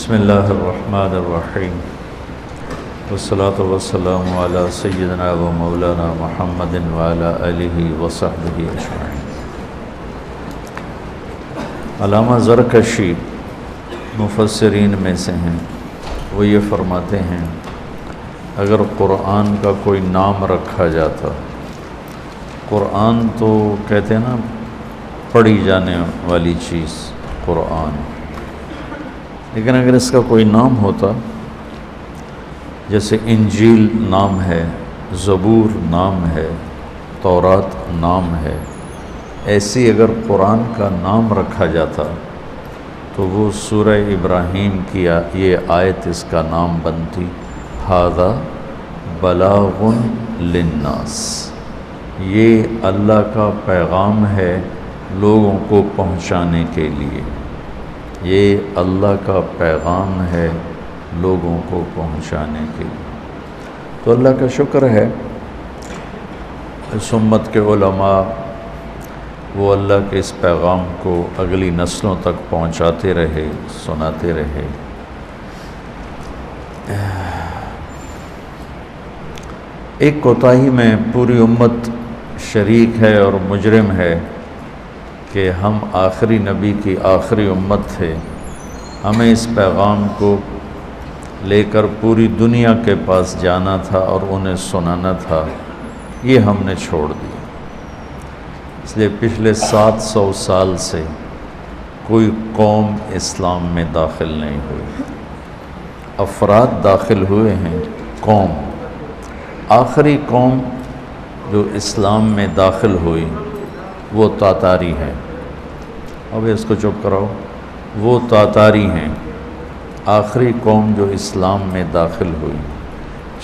بسم اللہ الرحمن الرحیم والصلاة والسلام علی سیدنا و مولانا محمد وعلی آلہ وصحبہ اجمعین۔ علامہ زرکشی مفسرین میں سے ہیں، وہ یہ فرماتے ہیں اگر قرآن کا کوئی نام رکھا جاتا، قرآن تو کہتے ہیں نا پڑھی جانے والی چیز قرآن، لیکن اگر اس کا کوئی نام ہوتا، جیسے انجیل نام ہے، زبور نام ہے، تورات نام ہے، ایسی اگر قرآن کا نام رکھا جاتا تو وہ سورہ ابراہیم کی یہ آیت اس کا نام بنتی، ھذا بلاغ للناس، یہ اللہ کا پیغام ہے لوگوں کو پہنچانے کے لیے، یہ اللہ کا پیغام ہے لوگوں کو پہنچانے کے لیے۔ تو اللہ کا شکر ہے اس امت کے علماء وہ اللہ کے اس پیغام کو اگلی نسلوں تک پہنچاتے رہے، سناتے رہے۔ ایک کوتاہی میں پوری امت شریک ہے اور مجرم ہے کہ ہم آخری نبی کی آخری امت تھے، ہمیں اس پیغام کو لے کر پوری دنیا کے پاس جانا تھا اور انہیں سنانا تھا، یہ ہم نے چھوڑ دیا۔ اس لیے پچھلے 700 سال سے کوئی قوم اسلام میں داخل نہیں ہوئی، افراد داخل ہوئے ہیں، قوم آخری قوم جو اسلام میں داخل ہوئی وہ تاتاری ہیں۔ اب اس کو چپ کراؤ، وہ تاتاری ہیں، آخری قوم جو اسلام میں داخل ہوئی۔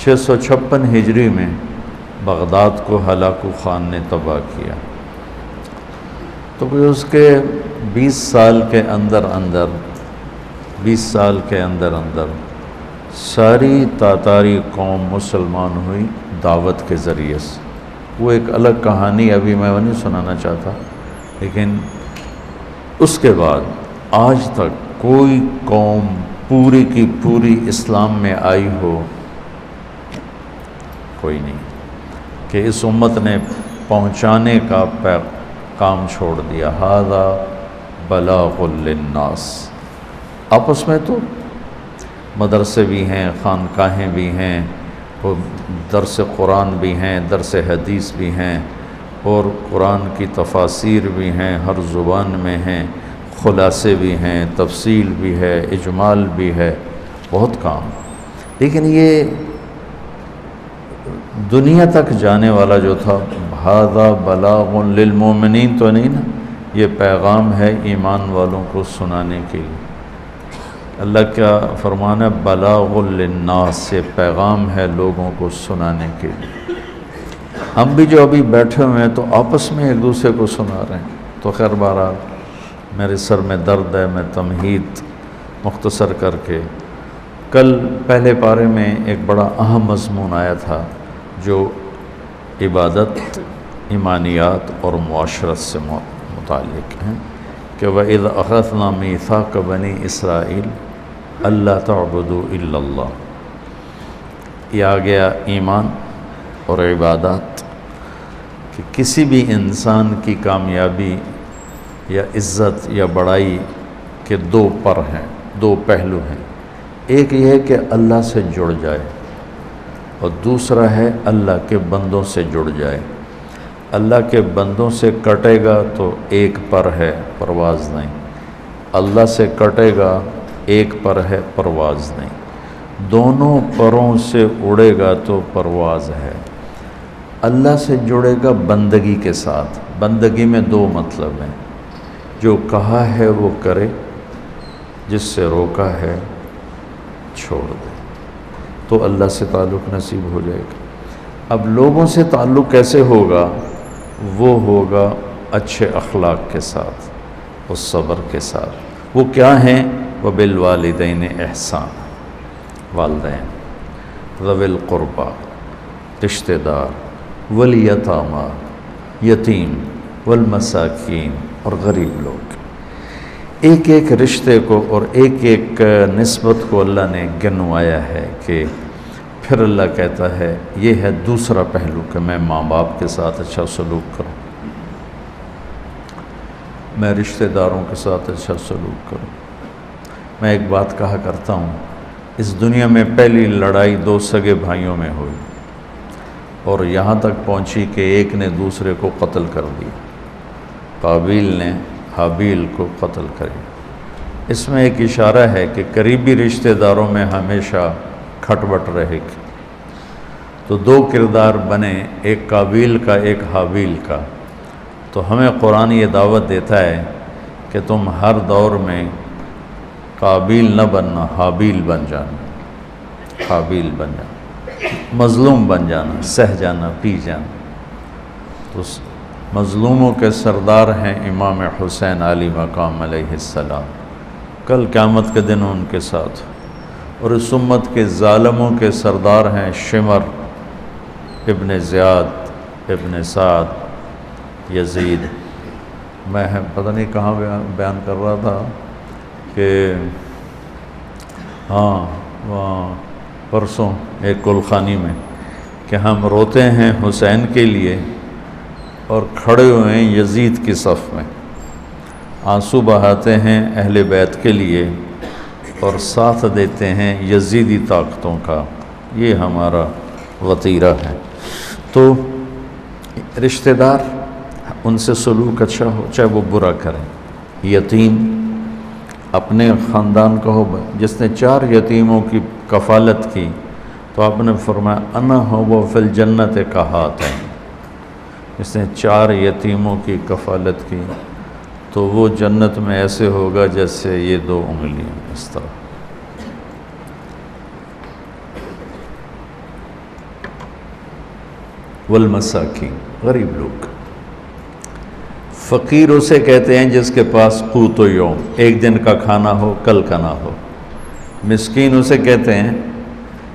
656 ہجری میں بغداد کو ہلاکو خان نے تباہ کیا، تو کوئی اس کے 20 سال کے اندر ساری تاتاری قوم مسلمان ہوئی دعوت کے ذریعے سے۔ وہ ایک الگ کہانی ابھی میں وہ نہیں سنانا چاہتا، لیکن اس کے بعد آج تک کوئی قوم پوری کی پوری اسلام میں آئی ہو، کوئی نہیں، کہ اس امت نے پہنچانے کا کام چھوڑ دیا۔ ھذا بلاغ للناس۔ آپس میں تو مدرسے بھی ہیں، خانقاہیں بھی ہیں، اور درس قرآن بھی ہیں، درس حدیث بھی ہیں، اور قرآن کی تفاسیر بھی ہیں، ہر زبان میں ہیں، خلاصے بھی ہیں، تفصیل بھی ہے، اجمال بھی ہے، بہت کام۔ لیکن یہ دنیا تک جانے والا جو تھا، ھذا بلاغ للمؤمنین تو نہیں نا، یہ پیغام ہے ایمان والوں کو سنانے کے لیے۔ اللہ کا فرمان ہے بلاغ للناس، یہ پیغام ہے لوگوں کو سنانے کے لیے۔ ہم بھی جو ابھی بیٹھے ہوئے ہیں تو آپس میں ایک دوسرے کو سنا رہے ہیں۔ تو خیر بہرحال میرے سر میں درد ہے، میں تمہید مختصر کر کے، کل پہلے پارے میں ایک بڑا اہم مضمون آیا تھا جو عبادت، ایمانیات اور معاشرت سے متعلق ہیں کہ وَإِذْ أَخَذْنَا مِيثَاقَ بَنِي إِسْرَائِيلَ أَلَّا تَعْبُدُوا إِلَّا اللَّهَ۔ یہ آ گیا ایمان اور عبادات، کہ کسی بھی انسان کی کامیابی یا عزت یا بڑائی کے دو پر ہیں، دو پہلو ہیں۔ ایک یہ ہے کہ اللہ سے جڑ جائے، اور دوسرا ہے اللہ کے بندوں سے جڑ جائے۔ اللہ کے بندوں سے کٹے گا تو ایک پر ہے، پرواز نہیں، اللہ سے کٹے گا ایک پر ہے، پرواز نہیں، دونوں پروں سے اڑے گا تو پرواز ہے۔ اللہ سے جڑے گا بندگی کے ساتھ، بندگی میں دو مطلب ہیں، جو کہا ہے وہ کرے، جس سے روکا ہے چھوڑ دے، تو اللہ سے تعلق نصیب ہو جائے گا۔ اب لوگوں سے تعلق کیسے ہوگا؟ وہ ہوگا اچھے اخلاق کے ساتھ اور صبر کے ساتھ۔ وہ کیا ہیں؟ وَبِالْوَالِدَيْنِ احسان، والدین، ذوی القربیٰ، رشتہ دار، والیتامیٰ، یتیم، والمساکین، اور غریب لوگ۔ ایک ایک رشتے کو اور ایک ایک نسبت کو اللہ نے گنوایا ہے کہ پھر اللہ کہتا ہے یہ ہے دوسرا پہلو کہ میں ماں باپ کے ساتھ اچھا سلوک کروں، میں رشتہ داروں کے ساتھ اچھا سلوک کروں۔ میں ایک بات کہا کرتا ہوں، اس دنیا میں پہلی لڑائی دو سگے بھائیوں میں ہوئی اور یہاں تک پہنچی کہ ایک نے دوسرے کو قتل کر دیا، قابیل نے حابیل کو قتل کری۔ اس میں ایک اشارہ ہے کہ قریبی رشتہ داروں میں ہمیشہ کھٹ بٹ رہے گی۔ تو دو کردار بنے، ایک قابیل کا ایک حابیل کا۔ تو ہمیں قرآن یہ دعوت دیتا ہے کہ تم ہر دور میں قابیل نہ بننا، حابیل بن جانا، حابیل بن جانا، مظلوم بن جانا، سہ جانا، پی جانا۔ تو مظلوموں کے سردار ہیں امام حسین علی مقام علیہ السلام، کل قیامت کے دن ان کے ساتھ۔ اور اس امت کے ظالموں کے سردار ہیں شمر ابن زیاد ابن سعد یزید۔ میں پتہ نہیں کہاں بیان کر رہا تھا کہ وہاں پرسوں ایک گلخانی میں کہ ہم روتے ہیں حسین کے لیے اور کھڑے ہوئے ہیں یزید کی صف میں، آنسو بہاتے ہیں اہل بیت کے لیے اور ساتھ دیتے ہیں یزیدی طاقتوں کا۔ یہ ہمارا وتیرہ ہے۔ تو رشتہ دار ان سے سلوک اچھا ہو، چاہے وہ برا کریں۔ یتیم اپنے خاندان کا ہو، جس نے 4 یتیموں کی کفالت کی تو آپ نے فرمایا انا ہو فی الجنت کا ہاتھ ہے۔ جس نے 4 یتیموں کی کفالت کی تو وہ جنت میں ایسے ہوگا جیسے یہ 2 انگلیاں، اس طرح۔ والمساکین، غریب لوگ۔ فقیر اسے کہتے ہیں جس کے پاس قوت و یوم، ایک دن کا کھانا ہو کل کا نہ ہو۔ مسکین اسے کہتے ہیں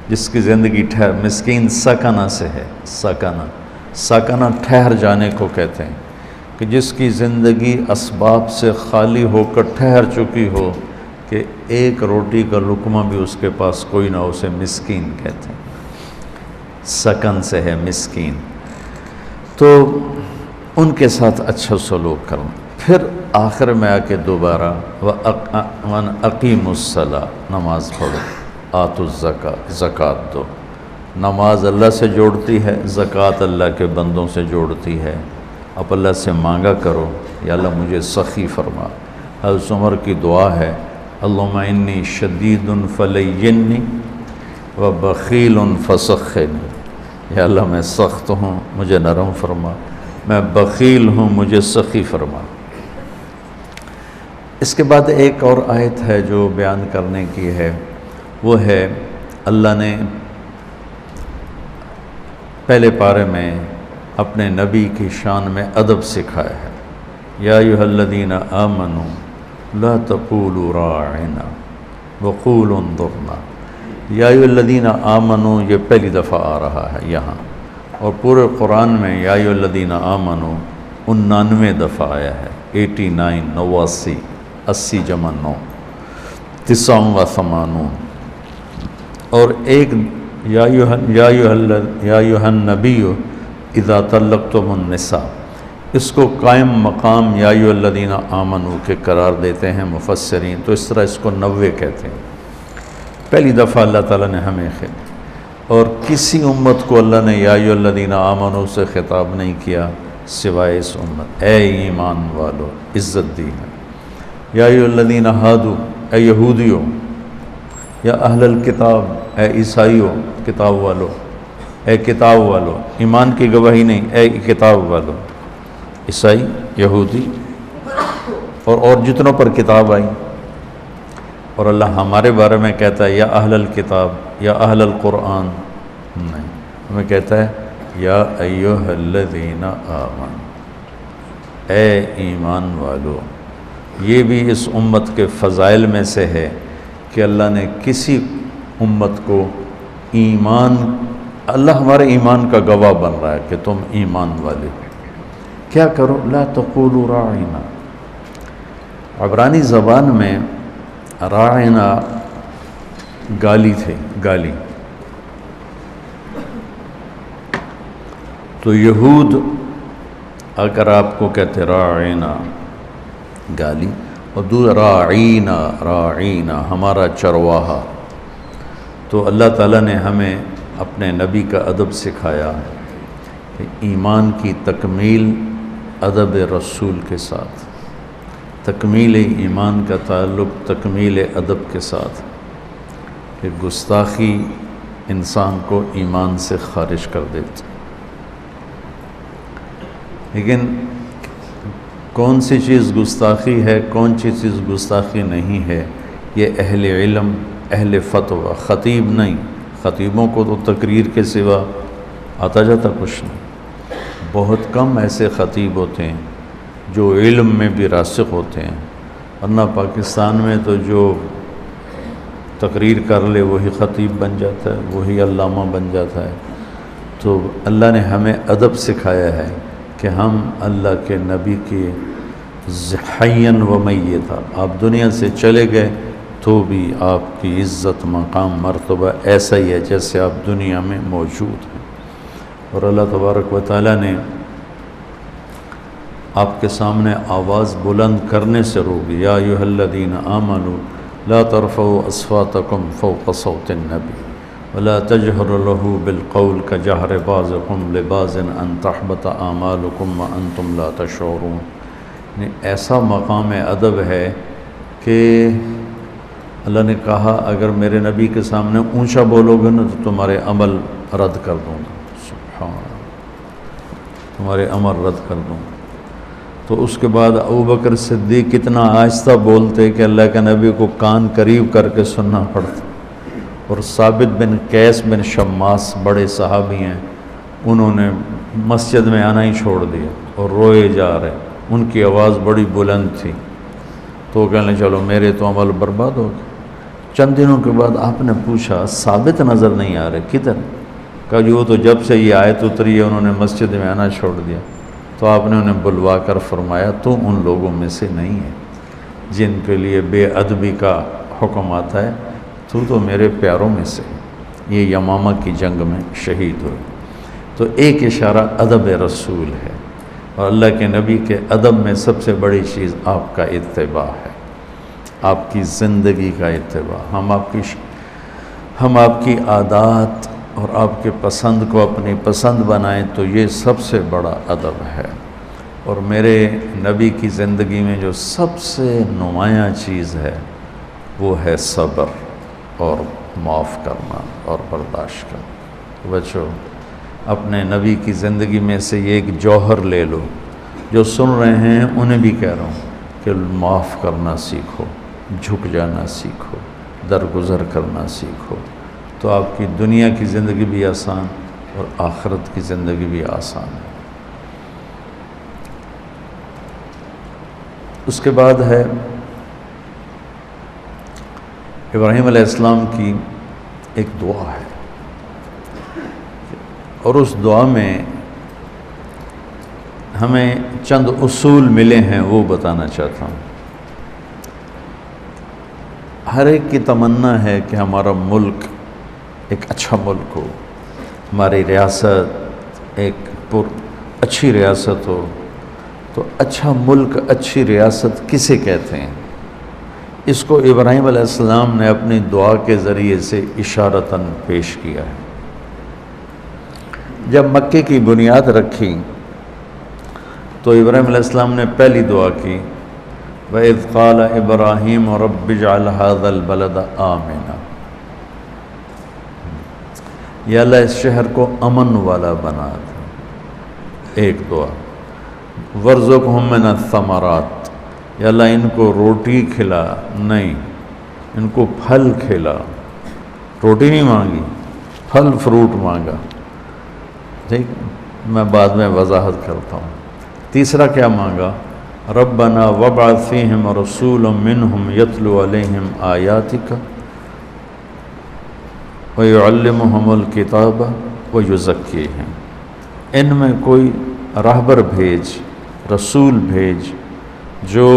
جس کی زندگی مسکین سکنہ سے ہے، سکنہ ٹھہر جانے کو کہتے ہیں کہ جس کی زندگی اسباب سے خالی ہو کر ٹھہر چکی ہو کہ ایک روٹی کا لقمہ بھی اس کے پاس کوئی نہ ہو، اسے مسکین کہتے ہیں۔ سکن سے ہے مسکین۔ تو ان کے ساتھ اچھا سلوک کرنا۔ پھر آخر میں آ کے دوبارہ اقیم الصلاۃ، نماز پڑھو، آتوا الزکاۃ، زکوٰۃ دو۔ نماز اللہ سے جوڑتی ہے، زکوٰۃ اللہ کے بندوں سے جوڑتی ہے۔ اب اللہ سے مانگا کرو یا اللہ مجھے سخی فرما۔ حضرت عمر کی دعا ہے اللہم انی شدید فلینی و بخیل فسخنی، یا اللہ میں سخت ہوں مجھے نرم فرما، میں بخیل ہوں مجھے سخی فرما۔ اس کے بعد ایک اور آیت ہے جو بیان کرنے کی ہے، وہ ہے اللہ نے پہلے پارے میں اپنے نبی کی شان میں ادب سکھایا ہے۔ یا ایھا الذین آمنوا لا تقولوا راعنا وقولوا انظرنا۔ یا ایھا الذین آمنوا یہ پہلی دفعہ آ رہا ہے یہاں، اور پورے قرآن میں یا ایھا الذین آمنوا 99 دفعہ آیا ہے، 89، 89، 80 جمع 9، 89۔ اور ایک یا ایھا النبی اذا طلقتم النساء، اس کو قائم مقام یا ایھا الذین آمنوا کے قرار دیتے ہیں مفسرین، تو اس طرح اس کو 90 کہتے ہیں۔ پہلی دفعہ اللہ تعالیٰ نے ہمیں اور کسی امت کو اللہ نے یا ایھا الذین آمنوا سے خطاب نہیں کیا سوائے اس امت۔ اے ایمان والو، عزت دی ہے۔ یا ایھا الذین ہادوا، اے یہودیوں، یا اہل الکتاب، اے عیسائیوں، کتاب والو، اے کتاب والو، ایمان کی گواہی نہیں، اے کتاب والو، عیسائی، یہودی اور جتنوں پر کتاب آئی۔ اور اللہ ہمارے بارے میں کہتا ہے یا اہل الکتاب، یا اہل القرآن نہیں، ہمیں کہتا ہے یا ایھا الذین آمنوا، اے ایمان والو۔ یہ بھی اس امت کے فضائل میں سے ہے کہ اللہ نے کسی امت کو ایمان، اللہ ہمارے ایمان کا گواہ بن رہا ہے کہ تم ایمان والے ہو۔ کیا کرو؟ لا تقولوا راعنا، عبرانی زبان میں راعنا گالی تھے، گالی. تو یہود اگر آپ کو کہتے راعنا گالی، اور راعینا ہمارا چرواہا. تو اللہ تعالیٰ نے ہمیں اپنے نبی کا ادب سکھایا کہ ایمان کی تکمیل ادب رسول کے ساتھ، تکمیل ایمان کا تعلق تکمیل ادب کے ساتھ، کہ گستاخی انسان کو ایمان سے خارج کر دیتی. لیکن کون سی چیز گستاخی ہے، کون سی چیز گستاخی نہیں ہے، یہ اہل علم، اہل فتویٰ، خطیب نہیں. خطیبوں کو تو تقریر کے سوا آتا جاتا کچھ نہیں. بہت کم ایسے خطیب ہوتے ہیں جو علم میں بھی راسخ ہوتے ہیں، ورنہ پاکستان میں تو جو تقریر کر لے وہی خطیب بن جاتا ہے، وہی علامہ بن جاتا ہے. تو اللہ نے ہمیں ادب سکھایا ہے کہ ہم اللہ کے نبی کی حیاً و میتا، آپ دنیا سے چلے گئے تو بھی آپ کی عزت، مقام، مرتبہ ایسا ہی ہے جیسے آپ دنیا میں موجود ہیں. اور اللہ تبارک و تعالیٰ نے آپ کے سامنے آواز بلند کرنے سے روک دیا. یا ایھا الذین آمنوا لا ترفعوا اصواتکم فوق صوت النبی ولا تجهروا له بالقول كجهر بعضكم لبعض ان تحبط اعمالكم وانتم لا تشعرون. ایسا مقام ادب ہے کہ اللہ نے کہا اگر میرے نبی کے سامنے اونچا بولو گے نا تو تمہارے عمل رد کر دوں گا. سبحان اللہ، تمہارے عمل رد کر دوں گا. تو اس کے بعد ابوبکر صدیق کتنا آہستہ بولتے کہ اللہ کے نبی کو کان قریب کر کے سننا پڑتا. اور ثابت بن قیس بن شماس بڑے صحابی ہیں، انہوں نے مسجد میں آنا ہی چھوڑ دیا اور روئے جا رہے. ان کی آواز بڑی بلند تھی. تو کہنے چلو میرے تو عمل برباد ہو گئے. چند دنوں کے بعد آپ نے پوچھا ثابت نظر نہیں آ رہے کدھر؟ کہا جو تو جب سے یہ آیت اتری ہے انہوں نے مسجد میں آنا چھوڑ دیا. تو آپ نے انہیں بلوا کر فرمایا تو ان لوگوں میں سے نہیں ہے جن کے لیے بے ادبی کا حکم آتا ہے، تو میرے پیاروں میں سے. یہ یمامہ کی جنگ میں شہید ہوئے. تو ایک اشارہ ادب رسول ہے، اور اللہ کے نبی کے ادب میں سب سے بڑی چیز آپ کا اتباع ہے، آپ کی زندگی کا اتباع. ہم آپ کی عادات اور آپ کے پسند کو اپنی پسند بنائیں تو یہ سب سے بڑا ادب ہے. اور میرے نبی کی زندگی میں جو سب سے نمایاں چیز ہے وہ ہے صبر اور معاف کرنا اور برداشت کرنا. بچوں اپنے نبی کی زندگی میں سے یہ ایک جوہر لے لو. جو سن رہے ہیں انہیں بھی کہہ رہا ہوں کہ معاف کرنا سیکھو، جھک جانا سیکھو، درگزر کرنا سیکھو. تو آپ کی دنیا کی زندگی بھی آسان اور آخرت کی زندگی بھی آسان ہے. اس کے بعد ہے ابراہیم علیہ السلام کی ایک دعا ہے، اور اس دعا میں ہمیں چند اصول ملے ہیں وہ بتانا چاہتا ہوں. ہر ایک کی تمنا ہے کہ ہمارا ملک ایک اچھا ملک ہو، ہماری ریاست ایک اچھی ریاست ہو. تو اچھا ملک، اچھی ریاست کسے کہتے ہیں؟ اس کو ابراہیم علیہ السلام نے اپنی دعا کے ذریعے سے اشارتاً پیش کیا ہے. جب مکے کی بنیاد رکھی تو ابراہیم علیہ السلام نے پہلی دعا کی وَإِذْ قَالَ إِبْرَاهِيمُ رَبِّ اجْعَلْ هَذَا الْبَلَدَ آمِنًا. یا اللہ اس شہر کو امن والا بنا دے. ایک دعا. وَارْزُقْهُم مِّنَ الثَّمَرَاتِ. یا اللہ ان کو روٹی کھلا، نہیں ان کو پھل کھلا. روٹی نہیں مانگی، پھل فروٹ مانگا. ٹھیک، میں بعد میں وضاحت کرتا ہوں. تیسرا کیا مانگا؟ ربنا وابعث فیہم رسولا منہم یتلو علیہم آیاتک ویعلمہم الکتاب ویزکیہم. ان میں کوئی راہبر بھیج، رسول بھیج جو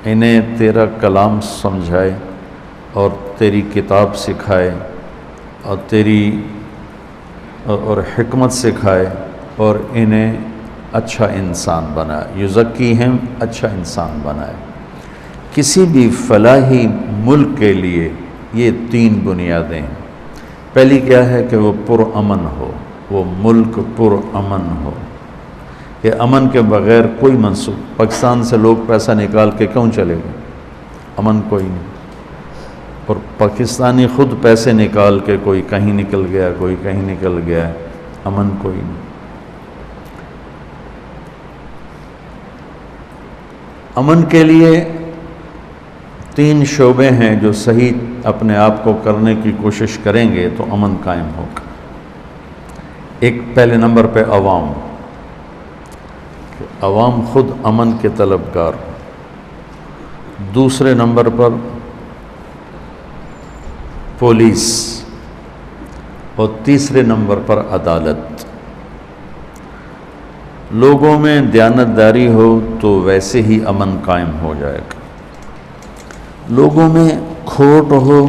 انہیں تیرا کلام سمجھائے اور تیری کتاب سکھائے اور اور حکمت سکھائے اور انہیں اچھا انسان بنائے، یزکیہم، اچھا انسان بنائے۔ کسی بھی فلاحی ملک کے لیے یہ 3 بنیادیں ہیں۔ پہلی کیا ہے کہ وہ پرامن ہو، وہ ملک پرامن ہو، کہ امن کے بغیر کوئی منصوب۔ پاکستان سے لوگ پیسہ نکال کے کیوں چلے گئے؟ امن کوئی نہیں، اور پاکستانی خود پیسے نکال کے کوئی کہیں نکل گیا، کوئی کہیں نکل گیا، امن کوئی نہیں۔ امن کے لیے 3 شعبے ہیں جو صحیح اپنے آپ کو کرنے کی کوشش کریں گے تو امن قائم ہوگا۔ ایک پہلے نمبر پہ عوام، عوام خود امن کے طلبگار ہوں۔ دوسرے نمبر پر پولیس، اور تیسرے نمبر پر عدالت۔ لوگوں میں دیانتداری ہو تو ویسے ہی امن قائم ہو جائے گا۔ لوگوں میں کھوٹ ہو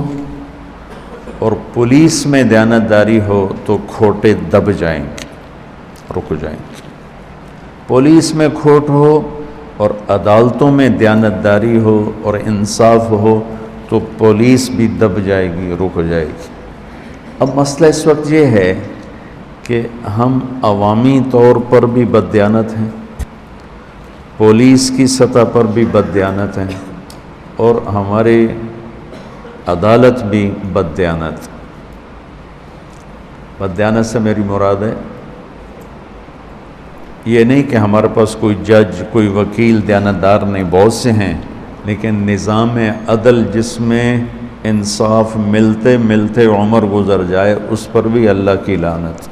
اور پولیس میں دیانتداری ہو تو کھوٹے دب جائیں گے، رک جائیں گے۔ پولیس میں کھوٹ ہو اور عدالتوں میں دیانتداری ہو اور انصاف ہو تو پولیس بھی دب جائے گی، رک جائے گی۔ اب مسئلہ اس وقت یہ ہے کہ ہم عوامی طور پر بھی بددیانت ہیں، پولیس کی سطح پر بھی بددیانت ہیں، اور ہماری عدالت بھی بددیانت۔ بددیانت سے میری مراد ہے یہ نہیں کہ ہمارے پاس کوئی جج، کوئی وکیل دیانتدار نہیں، بہت سے ہیں، لیکن نظام عدل جس میں انصاف ملتے ملتے عمر گزر جائے، اس پر بھی اللہ کی لعنت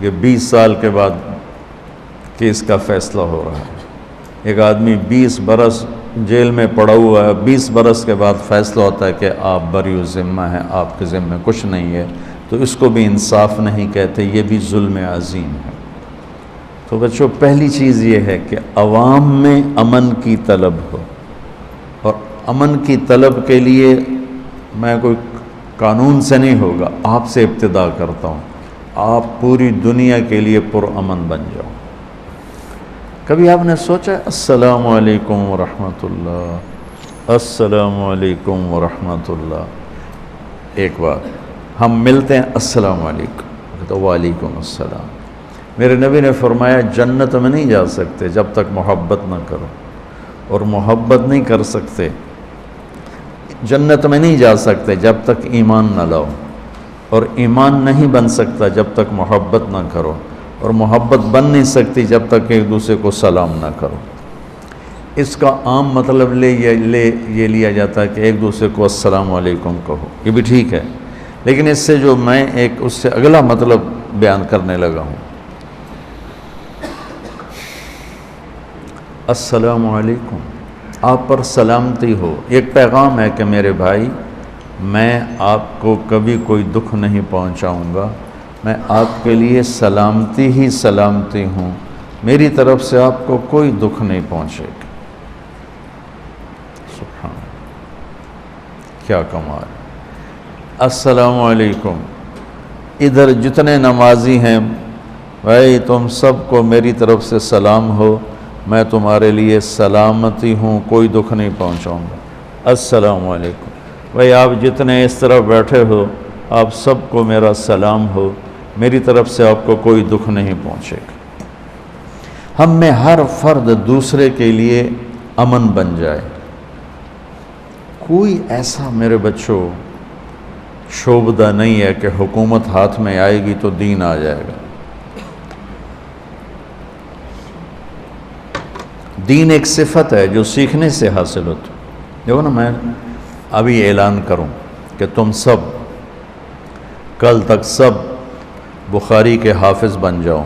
کہ 20 سال کے بعد کیس کا فیصلہ ہو رہا ہے۔ ایک آدمی 20 برس جیل میں پڑا ہوا ہے، 20 برس کے بعد فیصلہ ہوتا ہے کہ آپ بری ذمہ ہیں، آپ کے ذمہ کچھ نہیں ہے، تو اس کو بھی انصاف نہیں کہتے، یہ بھی ظلم عظیم ہے۔ تو بچوں، پہلی چیز یہ ہے کہ عوام میں امن کی طلب ہو، اور امن کی طلب کے لیے میں کوئی قانون سے نہیں ہوگا، آپ سے ابتدا کرتا ہوں۔ آپ پوری دنیا کے لیے پرامن بن جاؤ۔ کبھی آپ نے سوچا السلام علیکم ورحمۃ اللہ، السلام علیکم ورحمۃ اللہ؟ ایک بار ہم ملتے ہیں السلام علیکم، تو وعلیکم السلام۔ میرے نبی نے فرمایا جنت میں نہیں جا سکتے جب تک محبت نہ کرو، اور محبت نہیں کر سکتے، جنت میں نہیں جا سکتے جب تک ایمان نہ لاؤ، اور ایمان نہیں بن سکتا جب تک محبت نہ کرو، اور محبت بن نہیں سکتی جب تک ایک دوسرے کو سلام نہ کرو۔ اس کا عام مطلب یہ لیا جاتا ہے کہ ایک دوسرے کو السلام علیکم کہو، یہ بھی ٹھیک ہے، لیکن اس سے جو میں اس سے اگلا مطلب بیان کرنے لگا ہوں، السلام علیکم، آپ پر سلامتی ہو۔ ایک پیغام ہے کہ میرے بھائی، میں آپ کو کبھی کوئی دکھ نہیں پہنچاؤں گا، میں آپ کے لیے سلامتی ہی سلامتی ہوں، میری طرف سے آپ کو کوئی دکھ نہیں پہنچے گا۔ سبحان اللہ، کیا کمال۔ السلام علیکم، ادھر جتنے نمازی ہیں بھائی، تم سب کو میری طرف سے سلام ہو، میں تمہارے لیے سلامتی ہوں، کوئی دکھ نہیں پہنچاؤں گا۔ السلام علیکم بھائی، آپ جتنے اس طرف بیٹھے ہو، آپ سب کو میرا سلام ہو، میری طرف سے آپ کو کوئی دکھ نہیں پہنچے گا۔ ہم میں ہر فرد دوسرے کے لیے امن بن جائے۔ کوئی ایسا میرے بچوں شعبہ نہیں ہے کہ حکومت ہاتھ میں آئے گی تو دین آ جائے گا۔ دین ایک صفت ہے جو سیکھنے سے حاصل ہوتی۔ دیکھو نا، میں ابھی اعلان کروں کہ تم سب کل تک سب بخاری کے حافظ بن جاؤ،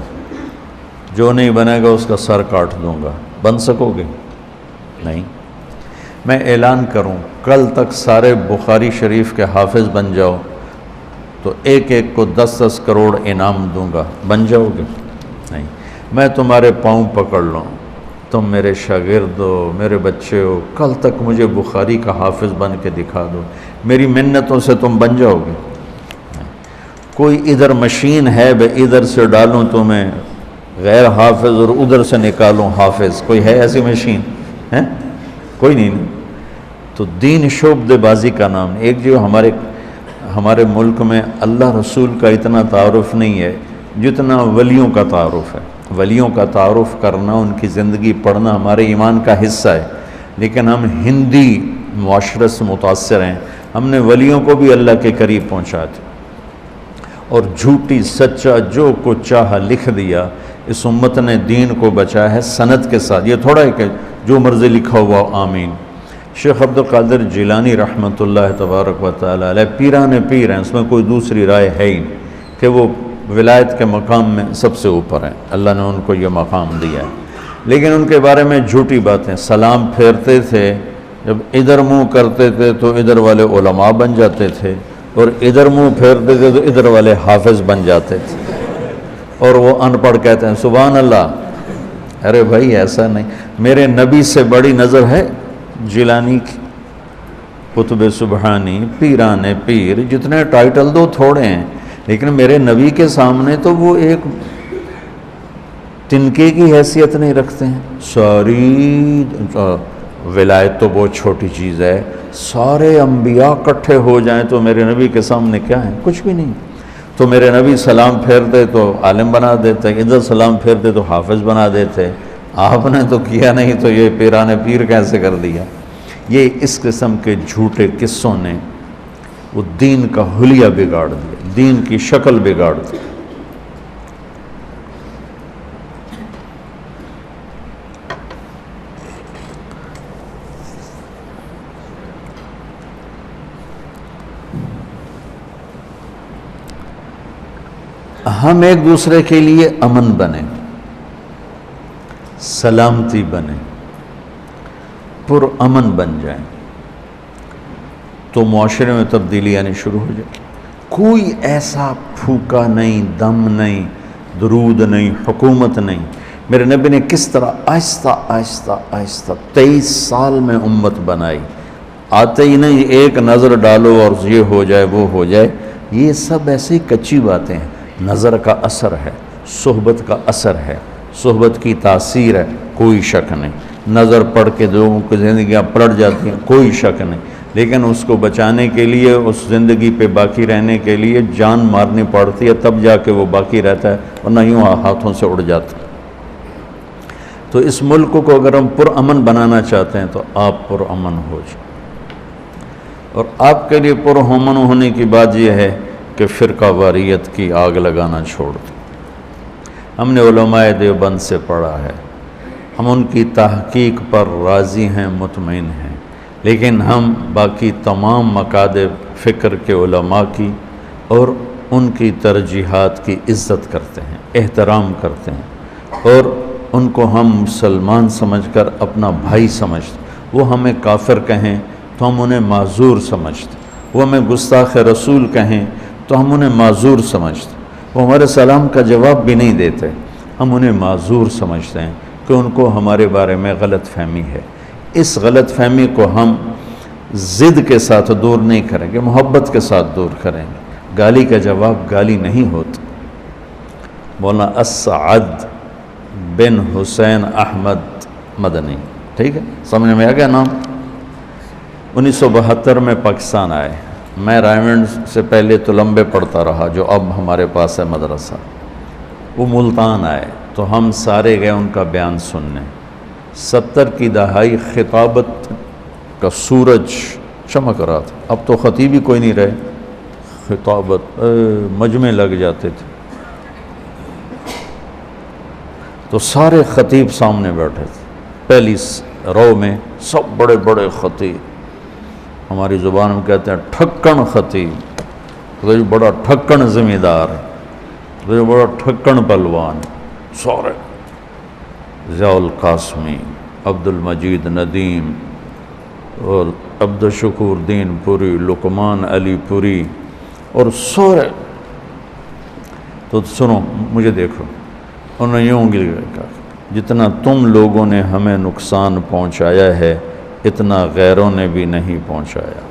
جو نہیں بنے گا اس کا سر کاٹ دوں گا، بن سکو گے؟ نہیں۔ میں اعلان کروں کل تک سارے بخاری شریف کے حافظ بن جاؤ تو ایک ایک کو 10-10 کروڑ انعام دوں گا، بن جاؤ گے؟ نہیں۔ میں تمہارے پاؤں پکڑ لوں تم میرے شاگرد ہو، میرے بچے ہو، کل تک مجھے بخاری کا حافظ بن کے دکھا دو، میری منتوں سے تم بن جاؤ گے؟ کوئی ادھر مشین ہے بے ادھر سے ڈالوں تمہیں غیر حافظ اور ادھر سے نکالوں حافظ؟ کوئی ہے ایسی مشین؟ ہے کوئی نہیں۔ تو دین شعبدے بازی کا نام نہیں۔ ایک جو ہمارے ملک میں اللہ رسول کا اتنا تعارف نہیں ہے جتنا ولیوں کا تعارف ہے۔ ولیوں کا تعارف کرنا، ان کی زندگی پڑھنا ہمارے ایمان کا حصہ ہے، لیکن ہم ہندی معاشرت سے متاثر ہیں۔ ہم نے ولیوں کو بھی اللہ کے قریب پہنچا دیا اور جھوٹی سچا جو کچھ چاہا لکھ دیا۔ اس امت نے دین کو بچایا ہے سند کے ساتھ، یہ تھوڑا ہے کہ جو مرضی لکھا ہوا آمین۔ شیخ عبد القادر جیلانی رحمۃ اللہ تبارک و تعالی علیہ پیران پیر ہیں، اس میں کوئی دوسری رائے ہے ہی کہ وہ ولایت کے مقام میں سب سے اوپر ہیں، اللہ نے ان کو یہ مقام دیا ہے۔ لیکن ان کے بارے میں جھوٹی باتیں، سلام پھیرتے تھے، جب ادھر منہ کرتے تھے تو ادھر والے علماء بن جاتے تھے، اور ادھر منہ پھیرتے تھے تو ادھر والے حافظ بن جاتے تھے، اور وہ ان پڑھ کہتے ہیں سبحان اللہ۔ ارے بھائی ایسا نہیں، میرے نبی سے بڑی نظر ہے جیلانی کی، قطب سبحانی، پیران پیر، جتنے ٹائٹل دو تھوڑے ہیں، لیکن میرے نبی کے سامنے تو وہ ایک تنکے کی حیثیت نہیں رکھتے ہیں۔ ساری ولایت تو بہت چھوٹی چیز ہے، سارے انبیاء اکٹھے ہو جائیں تو میرے نبی کے سامنے کیا ہے؟ کچھ بھی نہیں۔ تو میرے نبی سلام پھیرتے تو عالم بنا دیتے، ادھر سلام پھیرتے تو حافظ بنا دیتے، آپ نے تو کیا نہیں، تو یہ پیران پیر کیسے کر دیا؟ یہ اس قسم کے جھوٹے قصوں نے وہ دین کا حلیہ بگاڑ دیا، دین کی شکل بگاڑ دی۔ ہم ایک دوسرے کے لیے امن بنیں، سلامتی بنیں، پر امن بن جائیں تو معاشرے میں تبدیلی آنی شروع ہو جائے۔ کوئی ایسا پھوکا نہیں، دم نہیں، درود نہیں، حکومت نہیں۔ میرے نبی نے کس طرح آہستہ آہستہ آہستہ 23 سال میں امت بنائی، آتے ہی نہیں ایک نظر ڈالو اور یہ ہو جائے وہ ہو جائے، یہ سب ایسی کچی باتیں ہیں۔ نظر کا اثر ہے، صحبت کا اثر ہے، صحبت کی تاثیر ہے، کوئی شک نہیں۔ نظر پڑھ کے لوگوں کی زندگیاں پلٹ جاتی ہیں، کوئی شک نہیں، لیکن اس کو بچانے کے لیے، اس زندگی پہ باقی رہنے کے لیے جان مارنی پڑتی ہے، تب جا کے وہ باقی رہتا ہے، ورنہ یوں ہاتھوں سے اڑ جاتا ہے۔ تو اس ملک کو اگر ہم پرامن بنانا چاہتے ہیں تو آپ پرامن ہو جائیں، اور آپ کے لیے پرامن ہونے کی بات یہ ہے کہ فرقہ واریت کی آگ لگانا چھوڑ دیں۔ ہم نے علماء دیوبند سے پڑھا ہے، ہم ان کی تحقیق پر راضی ہیں، مطمئن ہیں، لیکن ہم باقی تمام مکاتب فکر کے علماء کی اور ان کی ترجیحات کی عزت کرتے ہیں، احترام کرتے ہیں، اور ان کو ہم مسلمان سمجھ کر اپنا بھائی سمجھتے۔ وہ ہمیں کافر کہیں تو ہم انہیں معذور سمجھتے، وہ ہمیں گستاخ رسول کہیں تو ہم انہیں معذور سمجھتے، وہ ہمارے سلام کا جواب بھی نہیں دیتے، ہم انہیں معذور سمجھتے ہیں کہ ان کو ہمارے بارے میں غلط فہمی ہے۔ اس غلط فہمی کو ہم ضد کے ساتھ دور نہیں کریں گے، محبت کے ساتھ دور کریں گے۔ گالی کا جواب گالی نہیں ہوتا۔ مولانا اسعد بن حسین احمد مدنی، ٹھیک ہے، سمجھ میں آ گیا نام؟ 1972 میں پاکستان آئے، میں رائمنڈ سے پہلے تو لمبے پڑھتا رہا جو اب ہمارے پاس ہے مدرسہ۔ وہ ملتان آئے تو ہم سارے گئے ان کا بیان سننے۔ 70 کی دہائی خطابت کا سورج چمک رہا تھا، اب تو خطیب ہی کوئی نہیں رہے، خطابت مجمع لگ جاتے تھے، تو سارے خطیب سامنے بیٹھے تھے، پہلی رو میں سب بڑے بڑے خطیب، ہماری زبان میں کہتے ہیں ٹھکن خطیب، تو یہ بڑا ٹھکن ذمہ دار، تو یہ بڑا ٹھکن پہلوان، سارے ضیاء القاسمی، عبد المجید ندیم اور عبد الشکور دین پوری، لقمان علی پوری، اور سارے۔ تو سنو، مجھے دیکھو، انہوں نے یوں انگلی کہا جتنا تم لوگوں نے ہمیں نقصان پہنچایا ہے اتنا غیروں نے بھی نہیں پہنچایا۔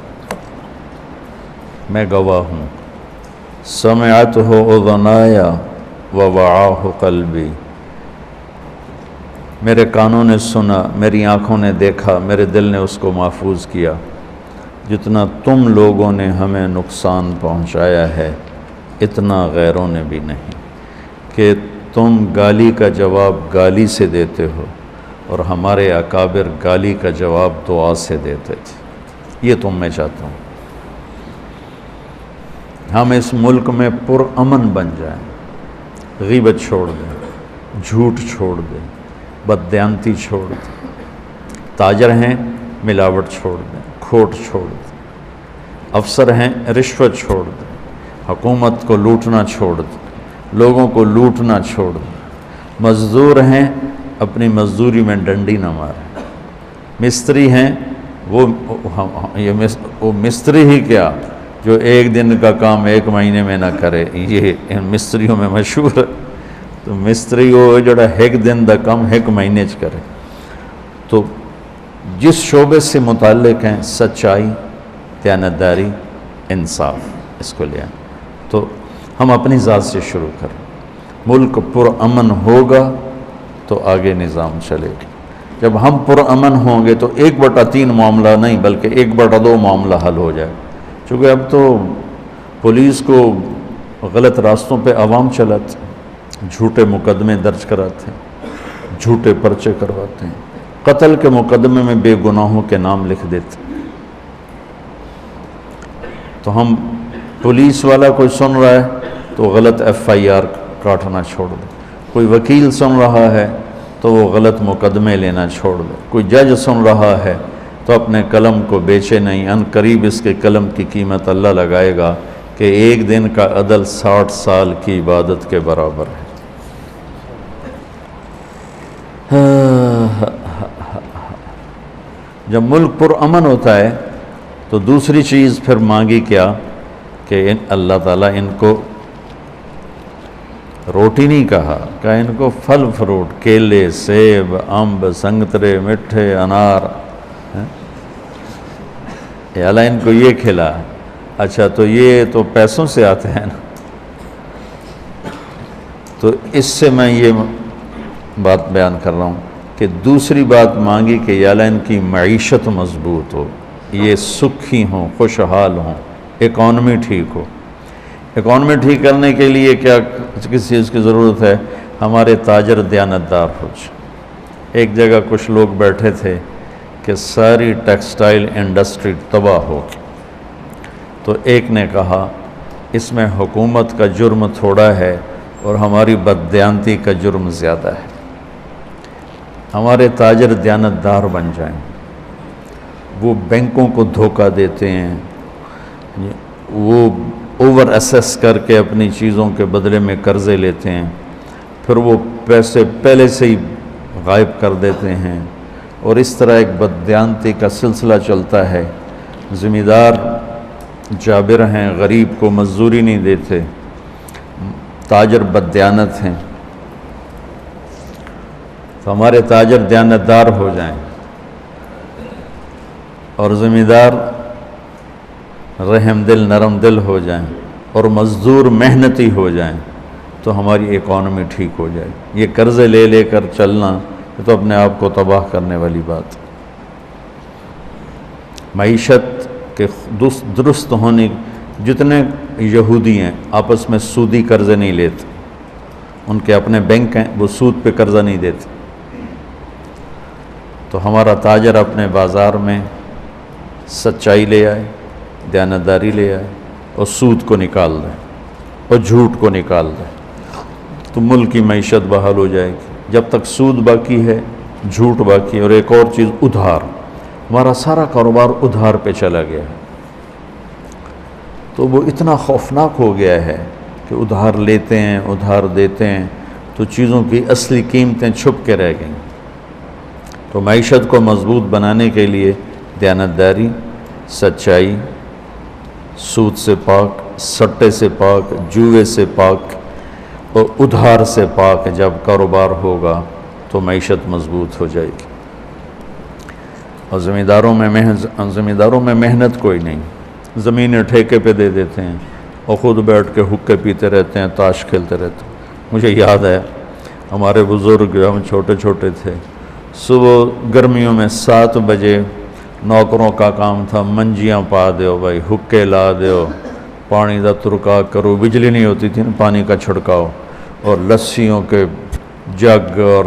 میں گواہ ہوں۔ سمعتہ اذنایا ووعاہ قلبی، میرے کانوں نے سنا، میری آنکھوں نے دیکھا، میرے دل نے اس کو محفوظ کیا۔ جتنا تم لوگوں نے ہمیں نقصان پہنچایا ہے اتنا غیروں نے بھی نہیں، کہ تم گالی کا جواب گالی سے دیتے ہو اور ہمارے اکابر گالی کا جواب دعا سے دیتے تھے۔ یہ تم میں چاہتا ہوں، ہم اس ملک میں پرامن بن جائیں، غیبت چھوڑ دیں، جھوٹ چھوڑ دیں، بددیانتی چھوڑ دیں، تاجر ہیں ملاوٹ چھوڑ دیں، کھوٹ چھوڑ دیں، افسر ہیں رشوت چھوڑ دیں، حکومت کو لوٹنا چھوڑ دیں، لوگوں کو لوٹنا چھوڑ دیں، مزدور ہیں اپنی مزدوری میں ڈنڈی نہ ماریں، مستری ہیں وہ مستری ہی کیا جو ایک دن کا کام ایک مہینے میں نہ کرے، یہ ان مستریوں میں مشہور ہے۔ تو مستری وہ جڑا ایک دن دا کام ایک مہینے چ کرے۔ تو جس شعبے سے متعلق ہیں سچائی، دیانتداری، انصاف، اس کو لیا تو ہم اپنی ذات سے شروع کریں۔ ملک پرامن ہوگا تو آگے نظام چلے گا۔ جب ہم پرامن ہوں گے تو 1/3 معاملہ نہیں بلکہ 1/2 معاملہ حل ہو جائے، چونکہ اب تو پولیس کو غلط راستوں پہ عوام چلاتے، جھوٹے مقدمے درج کراتے ہیں، جھوٹے پرچے کرواتے ہیں، قتل کے مقدمے میں بے گناہوں کے نام لکھ دیتے ہیں۔ تو ہم پولیس والا کوئی سن رہا ہے تو غلط FIR کاٹنا چھوڑ دے، کوئی وکیل سن رہا ہے تو وہ غلط مقدمے لینا چھوڑ دے، کوئی جج سن رہا ہے تو اپنے قلم کو بیچے نہیں، ان قریب اس کے قلم کی قیمت اللہ لگائے گا کہ ایک دن کا عدل 60 سال کی عبادت کے برابر ہے۔ جب ملک پرامن ہوتا ہے تو دوسری چیز پھر مانگی کیا کہ اللہ تعالیٰ ان کو روٹی نہیں کہا کہ ان کو پھل فروٹ، کیلے، سیب، امب، سنگترے، مٹھے، انار، یا اللہ ان کو یہ کھلا۔ اچھا تو یہ تو پیسوں سے آتے ہیں نا، تو اس سے میں یہ بات بیان کر رہا ہوں کہ دوسری بات مانگی کہ یا اللہ ان کی معیشت مضبوط ہو، یہ سکھی ہوں، خوشحال ہوں، اکانومی ٹھیک ہو۔ اکانومی ٹھیک کرنے کے لیے کیا کس چیز کی ضرورت ہے؟ ہمارے تاجر دیانتدار ہو جائیں۔ ایک جگہ کچھ لوگ بیٹھے تھے کہ ساری ٹیکسٹائل انڈسٹری تباہ ہو گئی، تو ایک نے کہا اس میں حکومت کا جرم تھوڑا ہے اور ہماری بددیانتی کا جرم زیادہ ہے۔ ہمارے تاجر دیانتدار بن جائیں، وہ بینکوں کو دھوکہ دیتے ہیں، وہ اوور ایسیس کر کے اپنی چیزوں کے بدلے میں قرضے لیتے ہیں، پھر وہ پیسے پہلے سے ہی غائب کر دیتے ہیں، اور اس طرح ایک بددیانتی کا سلسلہ چلتا ہے۔ ذمہ دار جابر ہیں، غریب کو مزدوری نہیں دیتے، تاجر بددیانت ہیں۔ تو ہمارے تاجر دیانتدار ہو جائیں اور ذمہ دار رحم دل، نرم دل ہو جائیں، اور مزدور محنتی ہو جائیں تو ہماری اکانومی ٹھیک ہو جائے۔ یہ قرضے لے لے کر چلنا یہ تو اپنے آپ کو تباہ کرنے والی بات ہے۔ معیشت کے درست ہونے، جتنے یہودی ہیں آپس میں سودی قرضے نہیں لیتے، ان کے اپنے بینک ہیں، وہ سود پہ قرضہ نہیں دیتے۔ تو ہمارا تاجر اپنے بازار میں سچائی لے آئے، دیانتداری لے آئے، اور سود کو نکال دیں اور جھوٹ کو نکال دیں، تو ملک کی معیشت بحال ہو جائے گی۔ جب تک سود باقی ہے، جھوٹ باقی ہے، اور ایک اور چیز ادھار، ہمارا سارا کاروبار ادھار پہ چلا گیا ہے، تو وہ اتنا خوفناک ہو گیا ہے کہ ادھار لیتے ہیں، ادھار دیتے ہیں، تو چیزوں کی اصلی قیمتیں چھپ کے رہ گئیں۔ تو معیشت کو مضبوط بنانے کے لیے دیانتداری، سچائی، سود سے پاک، سٹے سے پاک، جوئے سے پاک اور ادھار سے پاک جب کاروبار ہوگا تو معیشت مضبوط ہو جائے گی۔ اور زمینداروں میں محنت کوئی نہیں، زمینیں ٹھیکے پہ دے دیتے ہیں اور خود بیٹھ کے حقے پیتے رہتے ہیں، تاش کھیلتے رہتے ہیں۔ مجھے یاد ہے ہمارے بزرگ، ہم چھوٹے چھوٹے تھے، صبح گرمیوں میں 7 بجے نوکروں کا کام تھا، منجیاں پا دیو بھائی، حقے لا دیو، پانی دا ترکا کرو، بجلی نہیں ہوتی تھی نا، پانی کا چھڑکاؤ، اور لسیوں کے جگ اور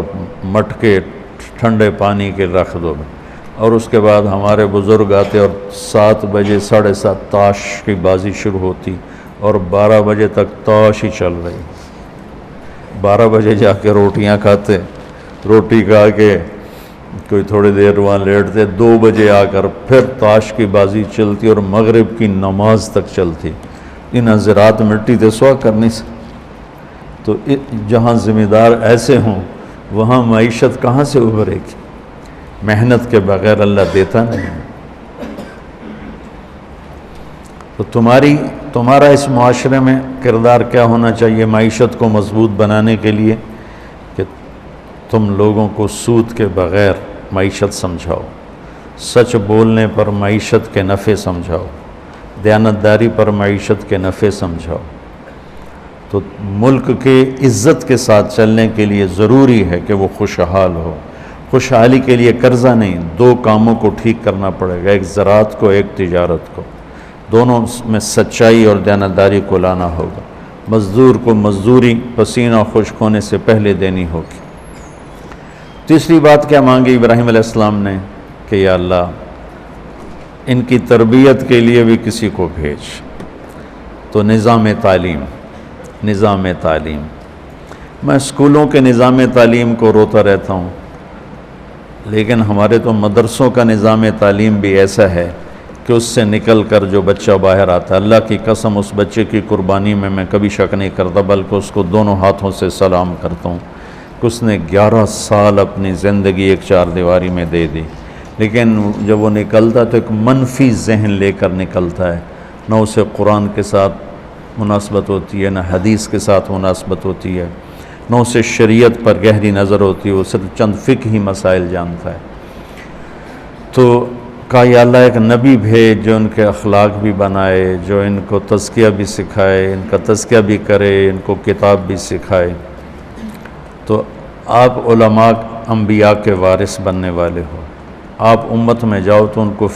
مٹکے ٹھنڈے پانی کے رکھ دو، اور اس کے بعد ہمارے بزرگ آتے اور 7 بجے 7:30 تاش کی بازی شروع ہوتی اور 12 بجے تک تاش ہی چل رہی۔ 12 بجے جا کے روٹیاں کھاتے، روٹی کھا کے کوئی تھوڑی دیر وہاں لیٹتے، 2 بجے آ کر پھر تاش کی بازی چلتی اور مغرب کی نماز تک چلتی۔ ان حضرات مٹی تے سوا کرنی سے، تو جہاں ذمہ دار ایسے ہوں وہاں معیشت کہاں سے ابھرے گی؟ محنت کے بغیر اللہ دیتا نہیں۔ تو تمہارا اس معاشرے میں کردار کیا ہونا چاہیے معیشت کو مضبوط بنانے کے لیے؟ کہ تم لوگوں کو سود کے بغیر معیشت سمجھاؤ، سچ بولنے پر معیشت کے نفع سمجھاؤ، دیانتداری پر معیشت کے نفع سمجھاؤ۔ تو ملک کے عزت کے ساتھ چلنے کے لیے ضروری ہے کہ وہ خوشحال ہو۔ خوشحالی کے لیے قرضہ نہیں، 2 کاموں کو ٹھیک کرنا پڑے گا، ایک زراعت کو، ایک تجارت کو، دونوں میں سچائی اور دیانتداری کو لانا ہوگا۔ مزدور کو مزدوری پسینہ خشک ہونے سے پہلے دینی ہوگی۔ تیسری بات کیا مانگی ابراہیم علیہ السلام نے؟ کہ یا اللہ ان کی تربیت کے لیے بھی کسی کو بھیج۔ تو نظام تعلیم، میں اسکولوں کے نظام تعلیم کو روتا رہتا ہوں، لیکن ہمارے تو مدرسوں کا نظام تعلیم بھی ایسا ہے کہ اس سے نکل کر جو بچہ باہر آتا ہے، اللہ کی قسم اس بچے کی قربانی میں کبھی شک نہیں کرتا، بلکہ اس کو دونوں ہاتھوں سے سلام کرتا ہوں کہ اس نے 11 سال اپنی زندگی ایک 4 دیواری میں دے دی، لیکن جب وہ نکلتا تو ایک منفی ذہن لے کر نکلتا ہے، نہ اسے قرآن کے ساتھ مناسبت ہوتی ہے، نہ حدیث کے ساتھ مناسبت ہوتی ہے، نہ اسے شریعت پر گہری نظر ہوتی ہے، وہ صرف چند فقہی مسائل جانتا ہے۔ تو کہا یا اللہ ایک نبی بھیج جو ان کے اخلاق بھی بنائے، جو ان کو تزکیہ بھی سکھائے، ان کا تزکیہ بھی کرے، ان کو کتاب بھی سکھائے۔ تو آپ علماء انبیاء کے وارث بننے والے ہو، آپ امت میں جاؤ تو ان کو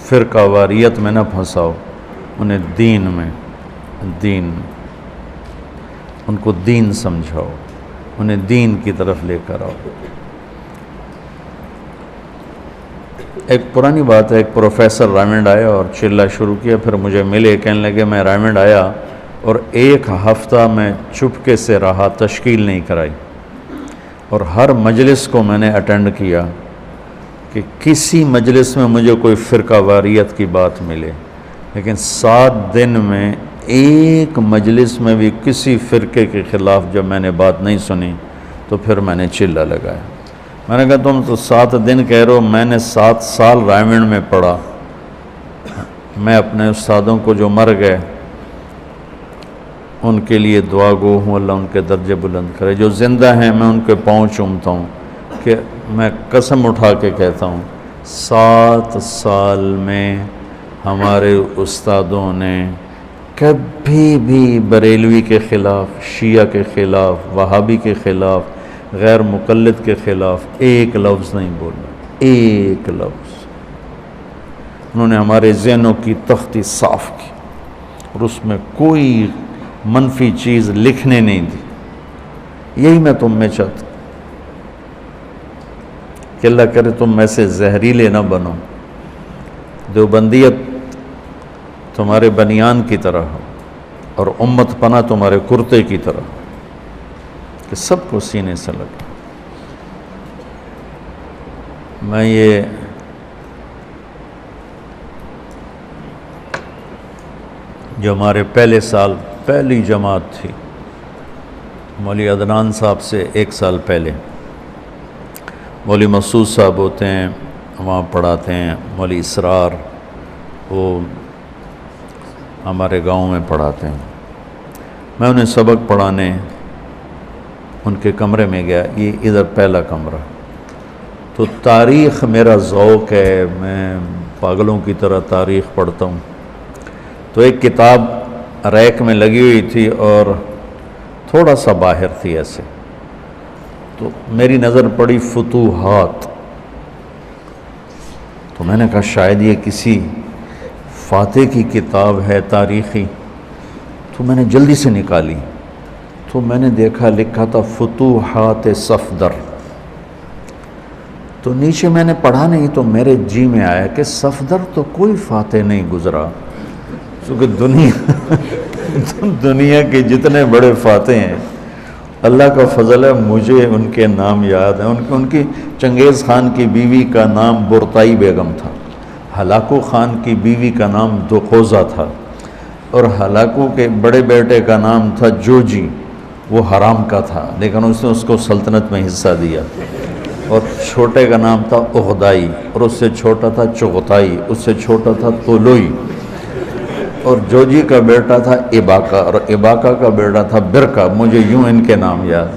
فرقہ واریت میں نہ پھنساؤ، انہیں ان کو دین سمجھاؤ، انہیں دین کی طرف لے کر آؤ۔ ایک پرانی بات ہے، ایک پروفیسر رائمنڈ آیا اور چلنا شروع کیا، پھر مجھے ملے، کہنے لگے میں رائمنڈ آیا اور 1 ہفتہ میں چپکے سے رہا، تشکیل نہیں کرائی، اور ہر مجلس کو میں نے اٹینڈ کیا کہ کسی مجلس میں مجھے کوئی فرقہ واریت کی بات ملے، لیکن 7 دن میں ایک مجلس میں بھی کسی فرقے کے خلاف جب میں نے بات نہیں سنی تو پھر میں نے چلہ لگایا۔ میں نے کہا تم تو 7 دن کہہ رہے ہو، میں نے 7 سال رائمنڈ میں پڑھا، میں اپنے استادوں کو جو مر گئے ان کے لیے دعا گو ہوں، اللہ ان کے درجے بلند کرے، جو زندہ ہیں میں ان کے پاؤں چومتا ہوں، کہ میں قسم اٹھا کے کہتا ہوں 7 سال میں ہمارے استادوں نے کبھی بھی بریلوی کے خلاف، شیعہ کے خلاف، وہابی کے خلاف، غیر مقلد کے خلاف ایک لفظ نہیں بولا، ایک لفظ۔ انہوں نے ہمارے ذہنوں کی تختی صاف کی اور اس میں کوئی منفی چیز لکھنے نہیں دی۔ یہی میں تم میں چاہتا ہوں کہ اللہ کرے تم ایسے زہریلے نہ بنو، دیوبندیت تمہارے بنیان کی طرح ہو اور امت پناہ تمہارے کرتے کی طرح ہو، کہ سب کو سینے سے لگے۔ میں یہ جو ہمارے پہلے سال پہلی جماعت تھی، مولوی عدنان صاحب سے 1 سال پہلے، مولوی مسعود صاحب ہوتے ہیں وہاں پڑھاتے ہیں، مولوی اسرار وہ ہمارے گاؤں میں پڑھاتے ہیں، میں انہیں سبق پڑھانے ان کے کمرے میں گیا، یہ ادھر پہلا کمرہ. تو تاریخ میرا ذوق ہے، میں پاگلوں کی طرح تاریخ پڑھتا ہوں. تو ایک کتاب ریک میں لگی ہوئی تھی اور تھوڑا سا باہر تھی ایسے، تو میری نظر پڑی فتوحات. تو میں نے کہا شاید یہ کسی فاتح کی کتاب ہے تاریخی. تو میں نے جلدی سے نکالی تو میں نے دیکھا لکھا تھا فتوحات صفدر. تو نیچے میں نے پڑھا نہیں تو میرے جی میں آیا کہ صفدر تو کوئی فاتح نہیں گزرا، کیونکہ دنیا کے جتنے بڑے فاتح ہیں اللہ کا فضل ہے، مجھے ان کے نام یاد ہیں. ان کی چنگیز خان کی بیوی کا نام برتائی بیگم تھا، ہلاکو خان کی بیوی کا نام دقوزہ تھا، اور ہلاکو کے بڑے بیٹے کا نام تھا جوجی، وہ حرام کا تھا لیکن اس نے اس کو سلطنت میں حصہ دیا. اور چھوٹے کا نام تھا اغدائی، اور اس سے چھوٹا تھا چغتائی، اس سے چھوٹا تھا طولوئی، اور جوجی کا بیٹا تھا اباکا، اور اباکا کا بیٹا تھا برکا. مجھے یوں ان کے نام یاد.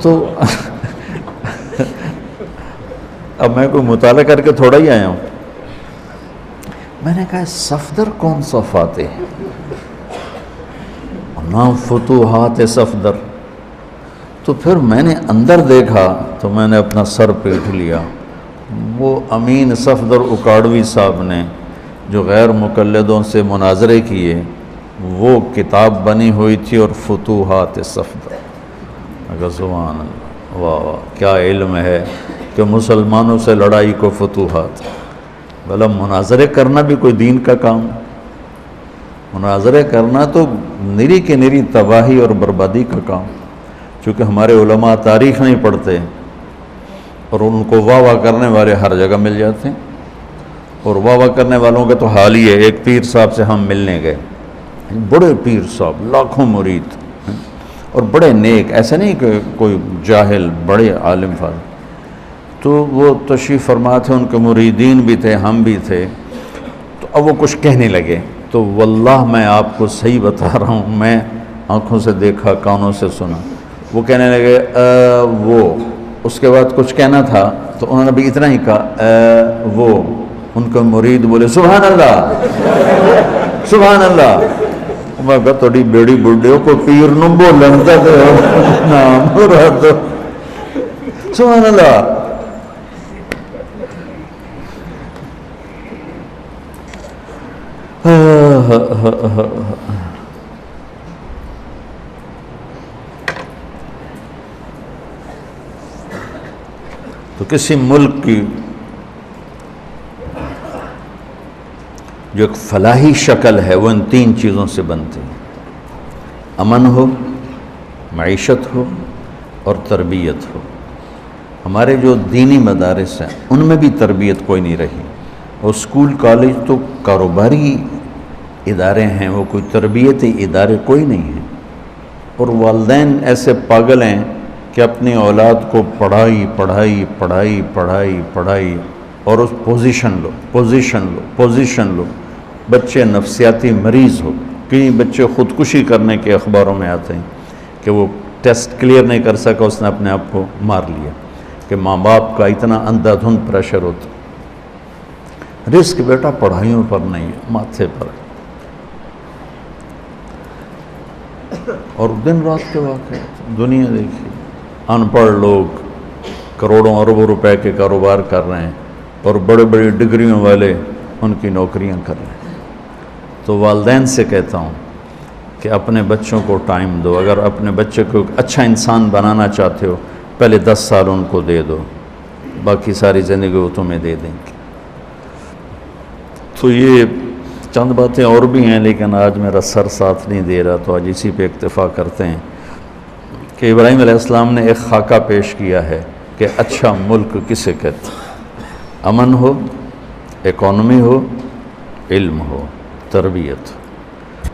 تو اب میں کوئی مطالعہ کر کے تھوڑا ہی آیا ہوں. میں نے کہا صفدر کون سا فاتح ہے؟ نام فتوحات صفدر. تو پھر میں نے اندر دیکھا تو میں نے اپنا سر پیٹ لیا. وہ امین صفدر اکاڑوی صاحب نے جو غیر مقلدوں سے مناظرے کیے، وہ کتاب بنی ہوئی تھی، اور فتوحات صفدر. اگر سبحان اللہ، واہ واہ، کیا علم ہے کہ مسلمانوں سے لڑائی کو فتوحات. بھلا مناظرے کرنا بھی کوئی دین کا کام؟ مناظرے کرنا تو نری کے نری تباہی اور بربادی کا کام. چونکہ ہمارے علماء تاریخ نہیں پڑھتے اور ان کو واہ واہ کرنے والے ہر جگہ مل جاتے ہیں. اور واہ واہ کرنے والوں کے تو حال ہی ہے. ایک پیر صاحب سے ہم ملنے گئے، بڑے پیر صاحب، لاکھوں مرید اور بڑے نیک، ایسے نہیں کہ کوئی جاہل، بڑے عالم فاضل. تو وہ تشریف فرما تھے، ان کے مریدین بھی تھے، ہم بھی تھے. تو اب وہ کچھ کہنے لگے. تو واللہ میں آپ کو صحیح بتا رہا ہوں، میں آنکھوں سے دیکھا، کانوں سے سنا. وہ کہنے لگے وہ، اس کے بعد کچھ کہنا تھا تو انہوں نے بھی اتنا ہی کہا وہ. ان کے مرید بولے سبحان اللہ سبحان اللہ. میں کہا تھوڑی بیڑی بڑھے کو پیر نو بولن دا نام مراد سبحان اللہ. تو کسی ملک کی جو ایک فلاحی شکل ہے وہ ان تین چیزوں سے بنتی ہے: امن ہو، معیشت ہو، اور تربیت ہو. ہمارے جو دینی مدارس ہیں ان میں بھی تربیت کوئی نہیں رہی، اور اسکول کالج تو کاروباری ادارے ہیں، وہ کوئی تربیتی ادارے کوئی نہیں ہیں. اور والدین ایسے پاگل ہیں کہ اپنی اولاد کو پڑھائی پڑھائی پڑھائی پڑھائی پڑھائی اور اس پوزیشن لو. بچے نفسیاتی مریض ہو. کئی بچے خودکشی کرنے کے اخباروں میں آتے ہیں کہ وہ ٹیسٹ کلیئر نہیں کر سکا، اس نے اپنے آپ کو مار لیا. کہ ماں باپ کا اتنا اندھا دھند پریشر ہوتا. رزق بیٹا پڑھائیوں پر نہیں ہے، ماتھے پر. اور دن رات کے واقعے دنیا دیکھیے، ان پڑھ لوگ کروڑوں اربوں روپے کے کاروبار کر رہے ہیں، اور بڑے بڑی ڈگریوں والے ان کی نوکریاں کر رہے ہیں. تو والدین سے کہتا ہوں کہ اپنے بچوں کو ٹائم دو. اگر اپنے بچے کو ایک اچھا انسان بنانا چاہتے ہو، پہلے 10 سال ان کو دے دو، باقی ساری زندگی وہ تمہیں دے دیں گے. تو یہ چند باتیں اور بھی ہیں، لیکن آج میرا سر ساتھ نہیں دے رہا، تو آج اسی پہ اکتفا کرتے ہیں کہ ابراہیم علیہ السلام نے ایک خاکہ پیش کیا ہے کہ اچھا ملک کسے کہتے ہیں. امن ہو، اکانومی ہو، علم ہو، تربیت.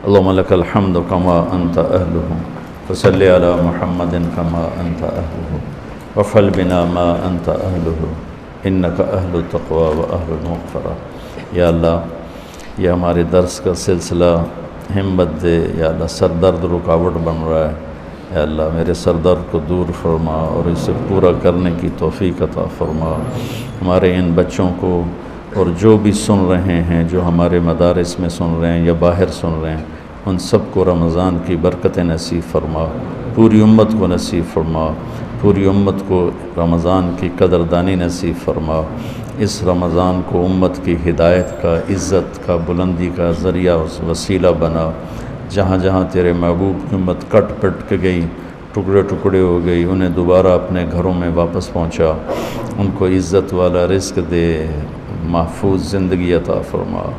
اللہم لک الحمد کما انت اہلہ فصلی علی محمد کما انت اہلہ وفعل بنا ما انت اہلہ انک اہل التقوی و اہل المغفرہ. یا اللہ، یہ ہمارے درس کا سلسلہ ہمت دے. یا اللہ، سر درد رکاوٹ بن رہا ہے، اے اللہ میرے سر درد کو دور فرما اور اسے پورا کرنے کی توفیق عطا فرما۔ ہمارے ان بچوں کو اور جو بھی سن رہے ہیں، جو ہمارے مدارس میں سن رہے ہیں یا باہر سن رہے ہیں، ان سب کو رمضان کی برکتیں نصیب فرما، پوری امت کو نصیب فرما، پوری امت کو رمضان کی قدردانی نصیب فرما۔ اس رمضان کو امت کی ہدایت کا، عزت کا، بلندی کا ذریعہ وسیلہ بنا۔ جہاں جہاں تیرے محبوب کی امت کٹ پٹ کے گئی، ٹکڑے ٹکڑے ہو گئی، انہیں دوبارہ اپنے گھروں میں واپس پہنچا، ان کو عزت والا رزق دے، محفوظ زندگی عطا فرما۔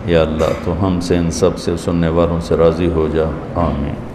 یا اللہ تو ہم سے، ان سب سے، سننے والوں سے راضی ہو جا، آمین۔